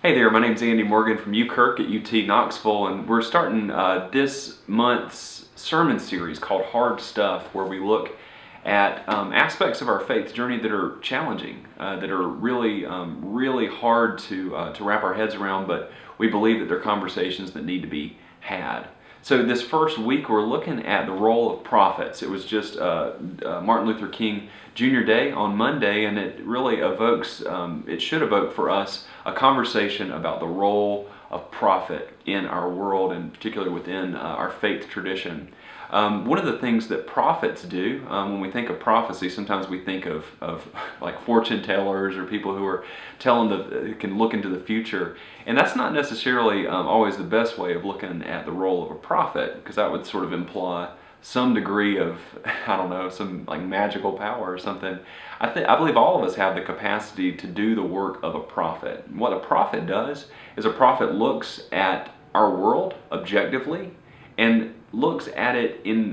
Hey there, my name's Andy Morgan from UKirk at UT Knoxville, and we're starting this month's sermon series called Hard Stuff, where we look at aspects of our faith journey that are challenging, that are really hard to wrap our heads around, but we believe that they're conversations that need to be had. So this first week we're looking at the role of prophets. It was just Martin Luther King Jr. Day on Monday, and it really evokes, it should evoke for us a conversation about the role of prophet in our world, and particularly within our faith tradition. One of the things that prophets do, when we think of prophecy, sometimes we think of like fortune tellers or people who are who can look into the future. And that's not necessarily always the best way of looking at the role of a prophet, because that would sort of imply some degree of, I don't know, some like magical power or something. I believe all of us have the capacity to do the work of a prophet. What a prophet does is a prophet looks at our world objectively and looks at it in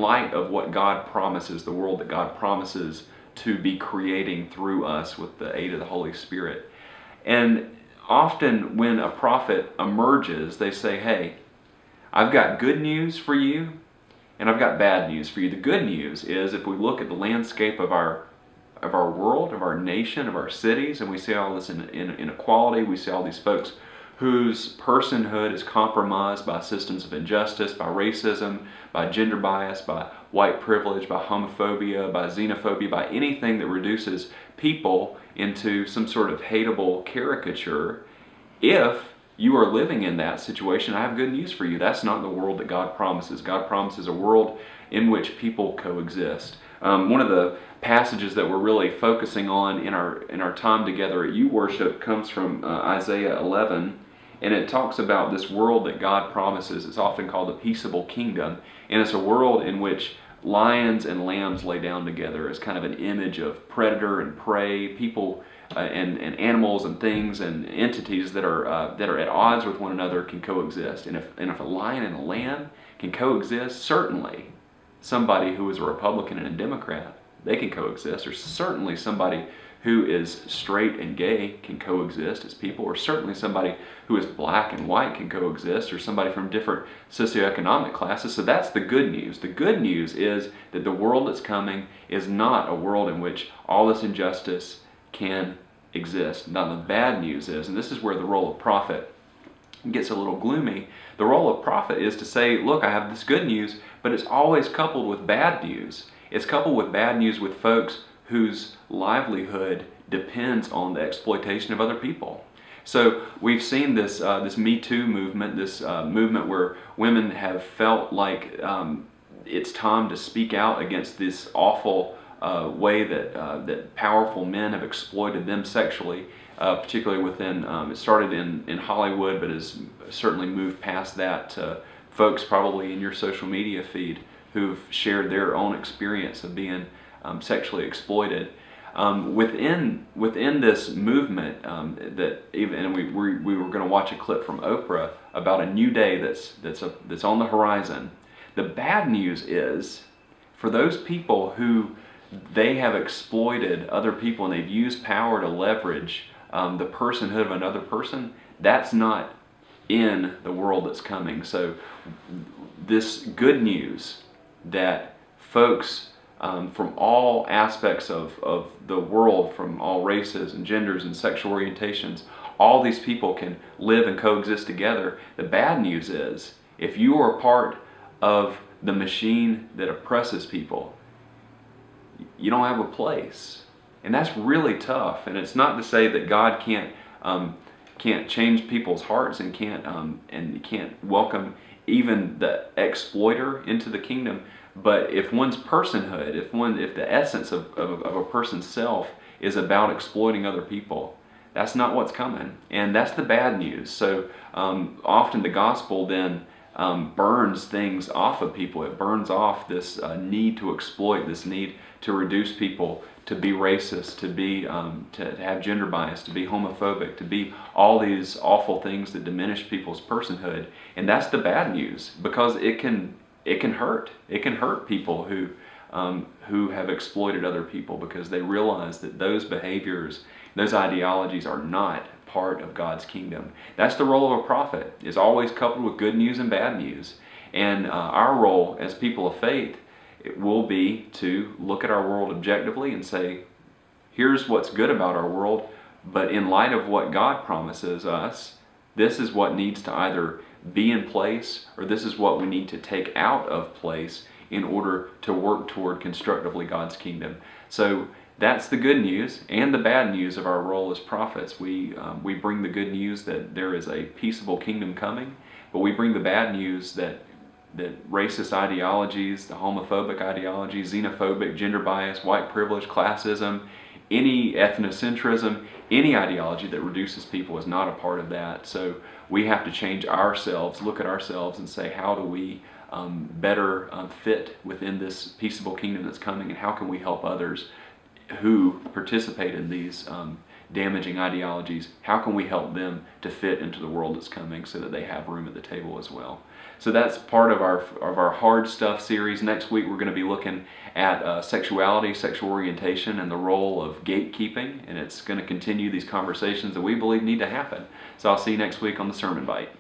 light of what God promises, the world that God promises to be creating through us with the aid of the Holy Spirit. And often when a prophet emerges, they say, hey, I've got good news for you and I've got bad news for you. The good news is, if we look at the landscape of our world, of our nation, of our cities, and we see all this inequality, we see all these folks whose personhood is compromised by systems of injustice, by racism, by gender bias, by white privilege, by homophobia, by xenophobia, by anything that reduces people into some sort of hateable caricature. If you are living in that situation, I have good news for you. That's not the world that God promises. God promises a world in which people coexist. One of the passages that we're really focusing on in our time together at UWorship comes from Isaiah 11, and it talks about this world that God promises. It's often called the peaceable kingdom, and it's a world in which lions and lambs lay down together as kind of an image of predator and prey, people and animals and things and entities that are at odds with one another can coexist. And if a lion and a lamb can coexist, certainly somebody who is a Republican and a Democrat, they can coexist. Or certainly somebody who is straight and gay can coexist as people, or certainly somebody who is black and white can coexist, or somebody from different socioeconomic classes. So that's the good news. The good news is that the world that's coming is not a world in which all this injustice can exist. Now the bad news is, and this is where the role of prophet gets a little gloomy, the role of prophet is to say, look, I have this good news, but it's always coupled with bad news. It's coupled with bad news with folks whose livelihood depends on the exploitation of other people. So we've seen this Me Too movement, this movement where women have felt like it's time to speak out against this awful way that powerful men have exploited them sexually, particularly within, it started in Hollywood, but has certainly moved past that to folks probably in your social media feed who've shared their own experience of being sexually exploited. Within this movement, we were going to watch a clip from Oprah about a new day that's on the horizon. The bad news is, for those people who they have exploited other people and they've used power to leverage the personhood of another person, that's not in the world that's coming. So this good news that folks from all aspects of the world, from all races and genders and sexual orientations, all these people can live and coexist together. The bad news is, if you are part of the machine that oppresses people, you don't have a place. And that's really tough. And it's not to say that God can't change people's hearts and can't welcome even the exploiter into the kingdom. But if one's personhood, if the essence of a person's self is about exploiting other people, that's not what's coming. And that's the bad news. So often the gospel then burns things off of people. It burns off this need to exploit, this need to reduce people, to be racist, to have gender bias, to be homophobic, to be all these awful things that diminish people's personhood. And that's the bad news, because it can hurt. It can hurt people who have exploited other people, because they realize that those behaviors, those ideologies are not part of God's kingdom. That's the role of a prophet, is always coupled with good news and bad news. And our role as people of faith, it will be to look at our world objectively and say, here's what's good about our world, but in light of what God promises us, this is what needs to either be in place, or this is what we need to take out of place in order to work toward constructively God's kingdom. So that's the good news and the bad news of our role as prophets. We bring the good news that there is a peaceable kingdom coming, but we bring the bad news that racist ideologies, the homophobic ideologies, xenophobic, gender bias, white privilege, classism, any ethnocentrism, any ideology that reduces people is not a part of that. So we have to change ourselves, look at ourselves and say, how do we better fit within this peaceable kingdom that's coming, and how can we help others who participate in these damaging ideologies? How can we help them to fit into the world that's coming so that they have room at the table as well? So that's part of our Hard Stuff series. Next week we're going to be looking at sexuality, sexual orientation, and the role of gatekeeping, and it's going to continue these conversations that we believe need to happen. So I'll see you next week on the Sermon Bite.